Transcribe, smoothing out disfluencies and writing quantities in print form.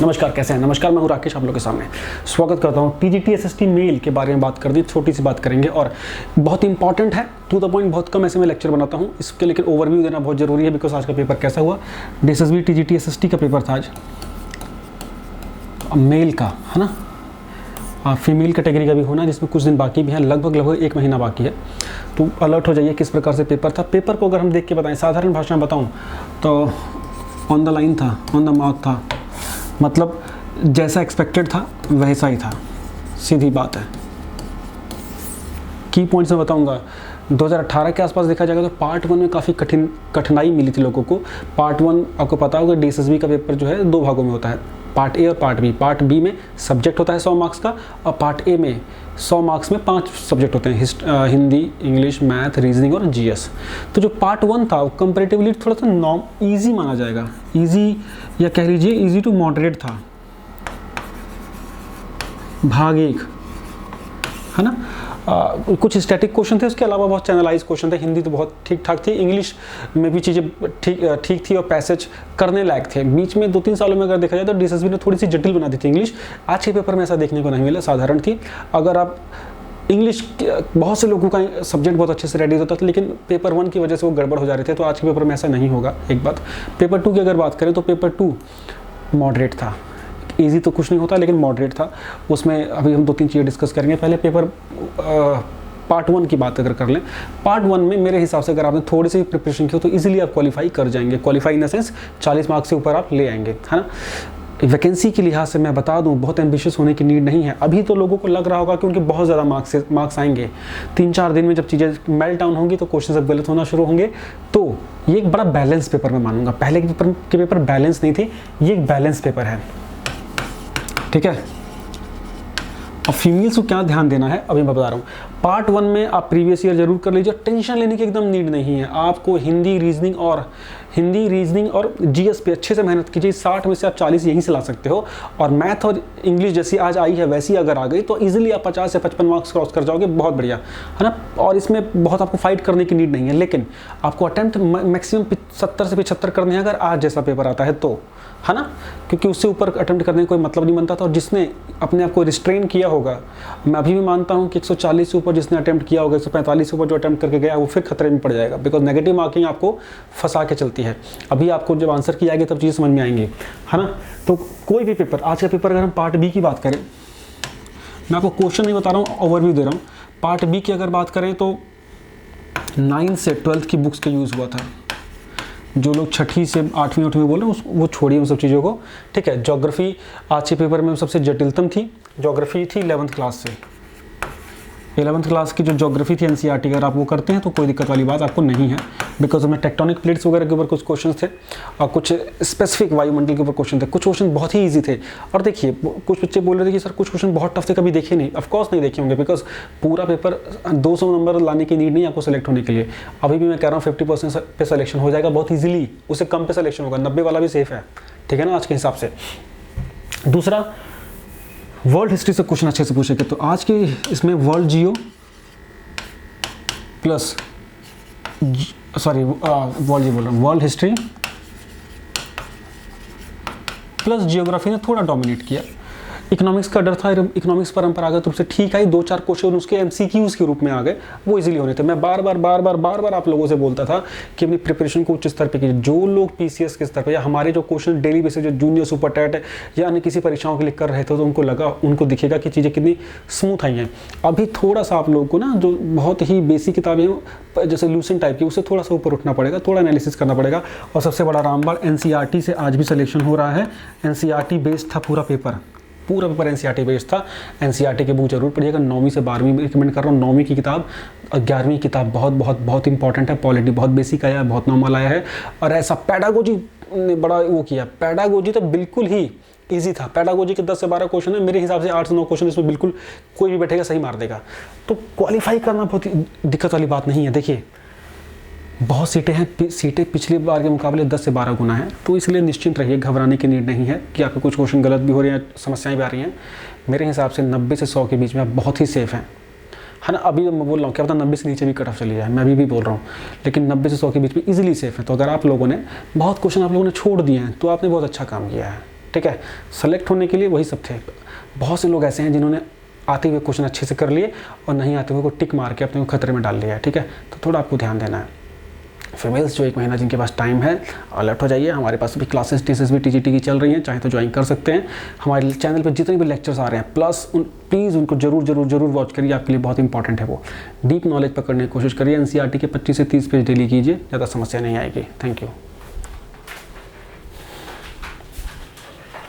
नमस्कार, कैसे हैं? नमस्कार, मैं हूं राकेश, आप लोगों के सामने स्वागत करता हूं। टीजीटी एसएसटी मेल के बारे में बात कर दी, छोटी सी बात करेंगे और बहुत इंपॉर्टेंट है, टू द पॉइंट। बहुत कम ऐसे में लेक्चर बनाता हूं इसके, लेकिन ओवरव्यू देना बहुत जरूरी है बिकॉज आज का पेपर कैसा हुआ। एसएसबी टीजीटी एसएसटी का पेपर था आज, मेल का है ना, फीमेल कैटेगरी का भी होना, जिसमें कुछ दिन बाकी भी हैं, लगभग 1 महीना बाकी है। तो अलर्ट हो जाइए किस प्रकार से पेपर था। पेपर को अगर हम देख के बताएं, साधारण भाषा में बताऊं तो ऑन द लाइन था, ऑन द मार्क था, मतलब जैसा एक्सपेक्टेड था वैसा ही था, सीधी बात है। की पॉइंट्स में बताऊंगा। 2018 के आसपास देखा जाएगा तो पार्ट 1 में काफ़ी कठिनाई मिली थी लोगों को। पार्ट 1 आपको पता होगा, डीएसएसबी का पेपर जो है 2 भागों में होता है, पार्ट ए और पार्ट बी। पार्ट बी में सब्जेक्ट होता है 100 मार्क्स का, और पार्ट ए में 100 मार्क्स में 5 सब्जेक्ट होते हैं, हिंदी, इंग्लिश, मैथ, रीजनिंग और जीएस। तो जो पार्ट 1 था वो कंपैरेटिवली थोड़ा सा ईजी माना जाएगा, ईजी या कह लीजिए ईजी टू मॉडरेट था। भाग 1 है ना, कुछ स्टैटिक क्वेश्चन थे, उसके अलावा बहुत चैनलाइज क्वेश्चन थे। हिंदी तो बहुत ठीक ठाक थी, इंग्लिश में भी चीज़ें ठीक थी और पैसेज करने लायक थे। बीच में 2-3 सालों में अगर देखा जाए तो डीएसएसबी ने थोड़ी सी जटिल बना दी थी इंग्लिश। आज के पेपर में ऐसा देखने को नहीं मिला, साधारण थी। अगर आप इंग्लिश, बहुत से लोगों का सब्जेक्ट बहुत अच्छे से रेडी होता था, लेकिन पेपर 1 की वजह से वो गड़बड़ हो जा रहे थे, तो आज के पेपर में ऐसा नहीं होगा। एक बात, पेपर 2 की अगर बात करें तो पेपर 2 मॉडरेट था। इजी तो कुछ नहीं होता, लेकिन मॉडरेट था। उसमें अभी हम 2-3 चीज़ें डिस्कस करेंगे। पहले पेपर पार्ट 1 की बात अगर कर लें, पार्ट 1 में मेरे हिसाब से अगर आपने थोड़ी सी प्रिपरेशन की हो तो इजीली आप क्वालिफाई कर जाएंगे। Qualify in the sense 40 marks से ऊपर आप ले आएंगे, है ना। वैकेंसी के लिहाज से मैं बता दूं, बहुत एम्बिशियस होने की नीड नहीं है। अभी तो लोगों को लग रहा होगा कि उनके बहुत ज़्यादा मार्क्स आएंगे। 3-4 दिन में जब चीज़ें मेल्ट डाउन होंगी तो क्वेश्चन सब गलत होना शुरू होंगे। तो ये एक बड़ा बैलेंस पेपर मैं मानूंगा। पहले के पेपर बैलेंस नहीं थे, ये एक बैलेंस पेपर है, ठीक है। अब फीमेल्स को क्या ध्यान देना है अभी मैं बता रहा हूँ। पार्ट 1 में आप प्रीवियस ईयर जरूर कर लीजिए, टेंशन लेने की एकदम नीड नहीं है। आपको हिंदी रीजनिंग और जीएस पे अच्छे से मेहनत कीजिए। 60 में से आप 40 यहीं से ला सकते हो, और मैथ और इंग्लिश जैसी आज आई है वैसी अगर आ गई तो इजीली आप 50 से 55 मार्क्स क्रॉस कर जाओगे, बहुत बढ़िया, है ना। और इसमें बहुत आपको फाइट करने की नीड नहीं है, लेकिन आपको अटेम्प्ट मैक्सिमम 70 से 75 करने हैं अगर आज जैसा पेपर आता है तो, है ना, क्योंकि उससे ऊपर अटेम्प्ट करने का कोई मतलब नहीं बनता था। और जिसने अपने आप को रिस्ट्रेन किया होगा, मैं अभी भी मानता हूँ कि 140 से ऊपर जिसने अटेम्प्ट किया होगा, 145 से ऊपर जो अटेम्प्ट करके गया वो फिर खतरे में पड़ जाएगा, बिकॉज नेगेटिव मार्किंग आपको फंसा के चलती है। अभी आपको जब आंसर की आएगी तब चीज़ें समझ में आएंगी, है ना। तो कोई भी पेपर, आज का पेपर अगर हम पार्ट बी की बात करें, मैं आपको क्वेश्चन नहीं बता रहा हूँ, ओवरव्यू दे रहा हूँ। पार्ट बी की अगर बात करें तो 9th से 12th की बुक्स का यूज़ हुआ था। जो लोग 6ठी से 8वीं बोल रहे हैं वो छोड़िए उन सब चीज़ों को, ठीक है। ज्योग्राफी आज के पेपर में सबसे जटिलतम थी, ज्योग्राफी थी 11th क्लास से। 11th क्लास की जो ज्योग्राफी थी एनसीईआरटी, अगर आप वो करते हैं तो कोई दिक्कत वाली बात आपको नहीं है, बिकॉज उसमें टेक्टोनिक प्लेट्स वगैरह के ऊपर कुछ क्वेश्चन थे और कुछ स्पेसिफिक वायुमंडल के ऊपर क्वेश्चन थे। कुछ क्वेश्चन बहुत ही ईजी थे, और देखिए कुछ बच्चे बोल रहे थे कि सर कुछ क्वेश्चन बहुत टफ थे, कभी देखे नहीं। ऑफकोर्स नहीं देखे होंगे, बिकॉज पूरा पेपर 200 नंबर लाने की नीड नहीं आपको सेलेक्ट होने के लिए। अभी भी मैं कह रहा हूँ 50% पे सिलेक्शन हो जाएगा बहुत ईजिली, उससे कम पे सिलेक्शन होगा। 90 वाला भी सेफ है, ठीक है ना, आज के हिसाब से। दूसरा, वर्ल्ड हिस्ट्री से क्वेश्चन अच्छे से पूछेंगे, तो आज के इसमें world geo plus world history plus geography ने थोड़ा डोमिनेट किया। इकोनॉमिक्स का डर था, इकोनॉमिक्स परंपरागत रूप से ठीक आई, 2-4 क्वेश्चन उसके एमसीक्यूज के रूप में आ गए, वो इजीली होने थे। मैं बार बार आप लोगों से बोलता था कि अपनी प्रिपरेशन को उच्च स्तर पे कीजिए। जो लोग पीसीएस के स्तर पे या हमारे जो क्वेश्चन डेली बेसिस जो जूनियर सुपर टेट या अन्य किसी परीक्षाओं के लिए कर रहे थे, तो उनको दिखेगा कि चीज़ें कितनी स्मूथ आई हैं। अभी थोड़ा सा आप लोगों को ना, जो बहुत ही बेसिक किताबें हैं जैसे लूसेंट टाइप की, उससे थोड़ा सा ऊपर उठना पड़ेगा, थोड़ा एनालिसिस करना पड़ेगा। और सबसे बड़ा रामबाण, एनसीईआरटी से आज भी सिलेक्शन हो रहा है। एनसीईआरटी बेस्ड था पूरा पेपर एनसीईआरटी बेस्ड था। एनसीईआरटी की बुक जरूर पढ़िएगा। 9वीं से 12वीं में रिकमेंड कर रहा हूँ। 9वीं की किताब और 11वीं किताब बहुत इंपॉर्टेंट है। पॉलिटी बहुत बेसिक आया है, बहुत नॉर्मल आया है, और ऐसा पेडागोजी ने बड़ा वो किया। पेडागोजी तो बिल्कुल ही ईजी था। पेडागोजी के 10 से 12 क्वेश्चन है, मेरे हिसाब से 8 से 9 क्वेश्चन इसमें बिल्कुल कोई भी बैठेगा सही मार देगा। तो क्वालिफाई करना बहुत दिक्कत वाली बात नहीं है। देखिए बहुत सीटें पिछली बार के मुकाबले 10 से 12 गुना है, तो इसलिए निश्चिंत रहिए, घबराने की नीड नहीं है कि आपके कुछ क्वेश्चन गलत भी हो रहे हैं, समस्याएं भी आ रही हैं। मेरे हिसाब से 90 से 100 के बीच में आप बहुत ही सेफ हैं, है ना। अभी मैं बोल रहा हूँ क्या पता 90 से नीचे भी कट ऑफ चली जाए, मैं अभी भी बोल रहा हूँ, लेकिन 90 से 100 के बीच में इजीली सेफ है। तो अगर आप लोगों ने बहुत क्वेश्चन आप लोगों ने छोड़ दिए हैं तो आपने बहुत अच्छा काम किया है। ठीक है। सेलेक्ट होने के लिए वही सब थे। बहुत से लोग ऐसे हैं जिन्होंने आते हुए क्वेश्चन अच्छे से कर लिए और नहीं आते हुए को टिक मार के अपने को खतरे में डाल लिया है, ठीक है। तो थोड़ा आपको ध्यान देना है। फीमेल्स जो 1 महीना जिनके पास टाइम है, अलर्ट हो जाइए। हमारे पास भी क्लासेस TCS भी TGT की चल रही हैं, चाहे तो ज्वाइन कर सकते हैं। हमारे चैनल पर जितने भी लेक्चर्स आ रहे हैं प्लस प्लीज़ उनको जरूर वॉच करिए, आपके लिए बहुत इंपॉर्टेंट है वो। डीप नॉलेज पकड़ने की कोशिश करिए। NCERT के 25 से 30 पेज डेली कीजिए, ज़्यादा समस्या नहीं आएगी। Thank you.